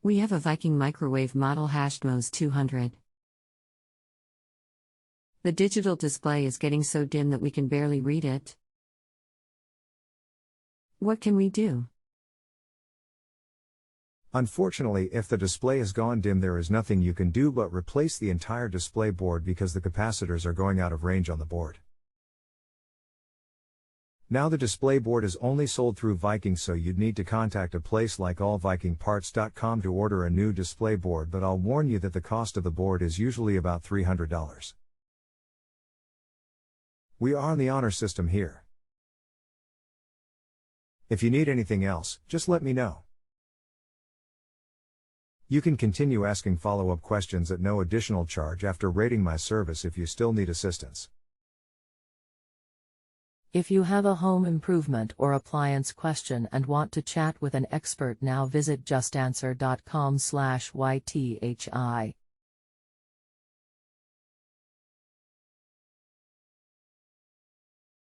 We have a Viking microwave model #MOS 200. The digital display is getting so dim that we can barely read it. What can we do? Unfortunately, if the display has gone dim, there is nothing you can do but replace the entire display board because the capacitors are going out of range on the board. Now the display board is only sold through Viking, so you'd need to contact a place like allvikingparts.com to order a new display board, but I'll warn you that the cost of the board is usually about $300. We are on the honor system here. If you need anything else, just let me know. You can continue asking follow-up questions at no additional charge after rating my service if you still need assistance. If you have a home improvement or appliance question and want to chat with an expert, now visit justanswer.com/YTHI.